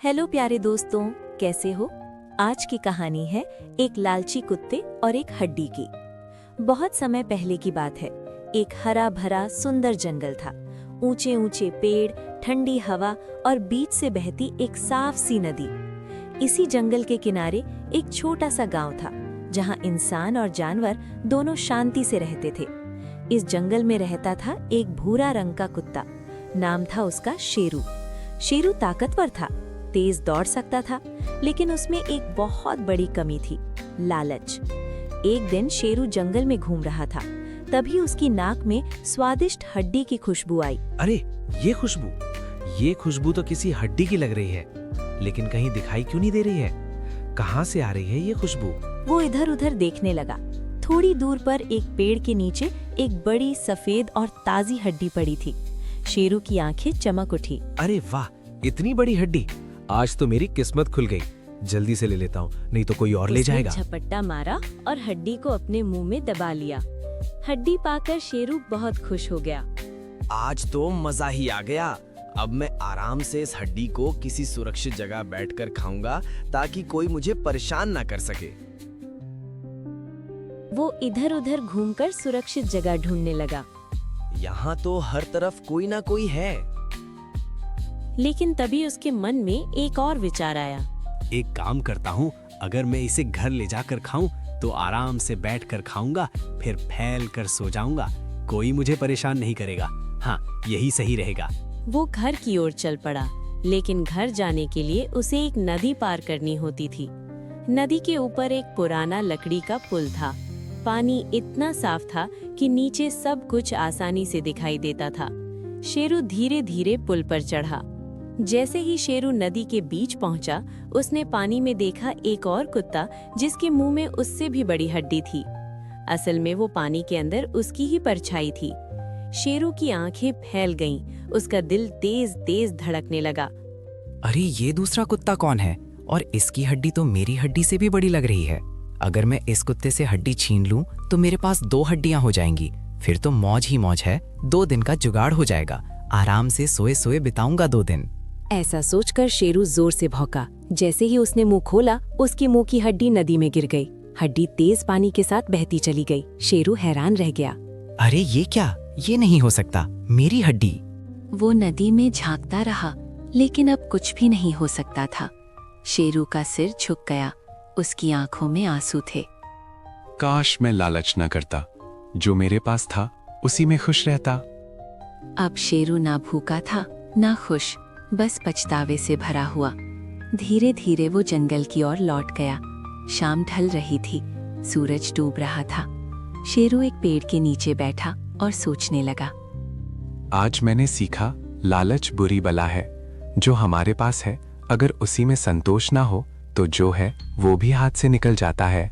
Hello प्यारे दोस्तों, कैसे हो। आज की कहानी है एक लालची कुत्ते और एक हड्डी की। बहुत समय पहले की बात है। एक हरा भरा सुंदर जंगल था। ऊंचे ऊंचे पेड़, ठंडी हवा और बीच से बहती एक साफ सी नदी। इसी जंगल के किनारे एक छोटा सा गांव था, जहां इंसान और जानवर दोनों शांति से रहते थे। इस जंगल में रहता था एक भूरा रंग का कुत्ता। नाम था उसका शेरू। शेरू ताकतवर था, तेज दौड़ सकता था, लेकिन उसमें एक बहुत बड़ी कमी थी, लालच। एक दिन शेरू जंगल में घूम रहा था, तभी उसकी नाक में स्वादिष्ट हड्डी की खुशबू आई। अरे ये खुशबू तो किसी हड्डी की लग रही है, लेकिन कहीं दिखाई क्यों नहीं दे रही है? कहाँ से आ रही है ये खुशबू? वो इधर उधर देखने लगा। थोड़ी दूर पर एक पेड़ के नीचे एक बड़ी सफेद और ताजी हड्डी पड़ी थी। शेरू की आंखें चमक उठी। अरे वाह, इतनी बड़ी हड्डी! आज तो मेरी किस्मत खुल गई। जल्दी से ले लेता हूँ, नहीं तो कोई और ले जाएगा। झपट्टा मारा और हड्डी को अपने मुंह में दबा लिया। हड्डी पाकर शेरू बहुत खुश हो गया। आज तो मजा ही आ गया। अब मैं आराम से इस हड्डी को किसी सुरक्षित जगह बैठकर खाऊंगा, ताकि कोई मुझे परेशान ना कर सके। वो इधर उधर घूमकर सुरक्षित जगह ढूंढने लगा। यहाँ तो हर तरफ कोई ना कोई है। लेकिन तभी उसके मन में एक और विचार आया। एक काम करता हूँ, अगर मैं इसे घर ले जाकर खाऊं तो आराम से बैठकर खाऊंगा, फिर फैल कर सो जाऊंगा। कोई मुझे परेशान नहीं करेगा। हाँ, यही सही रहेगा। वो घर की ओर चल पड़ा, लेकिन घर जाने के लिए उसे एक नदी पार करनी होती थी। नदी के ऊपर एक पुराना लकड़ी का पुल था। पानी इतना साफ था कि नीचे सब कुछ आसानी से दिखाई देता था। शेरू धीरे धीरे पुल पर चढ़ा। जैसे ही शेरू नदी के बीच पहुंचा, उसने पानी में देखा एक और कुत्ता, जिसके मुंह में उससे भी बड़ी हड्डी थी। असल में वो पानी के अंदर उसकी ही परछाई थी। शेरू की आंखें फैल गईं, उसका दिल तेज तेज धड़कने लगा। अरे ये दूसरा कुत्ता कौन है? और इसकी हड्डी तो मेरी हड्डी से भी बड़ी लग रही है। अगर मैं इस कुत्ते से हड्डी छीन लूं तो मेरे पास 2 हड्डियां हो जाएंगी। फिर तो मौज ही मौज है। 2 दिन का जुगाड़ हो जाएगा। आराम से सोए सोए बिताऊंगा 2 दिन। ऐसा सोचकर शेरू जोर से भौंका। जैसे ही उसने मुंह खोला, उसके मुंह की हड्डी नदी में गिर गई। हड्डी तेज पानी के साथ बहती चली गई। शेरू हैरान रह गया। अरे ये क्या? ये नहीं हो सकता, मेरी हड्डी। वो नदी में झांकता रहा, लेकिन अब कुछ भी नहीं हो सकता था। शेरू का सिर झुक गया, उसकी आंखों में आंसू थे। काश मैं लालच न करता, जो मेरे पास था उसी में खुश रहता। अब शेरू ना भूखा था ना खुश, बस पछतावे से भरा हुआ। धीरे धीरे वो जंगल की ओर लौट गया। शाम ढल रही थी, सूरज डूब रहा था। शेरू एक पेड़ के नीचे बैठा और सोचने लगा। आज मैंने सीखा, लालच बुरी बला है। जो हमारे पास है, अगर उसी में संतोष ना हो तो जो है वो भी हाथ से निकल जाता है।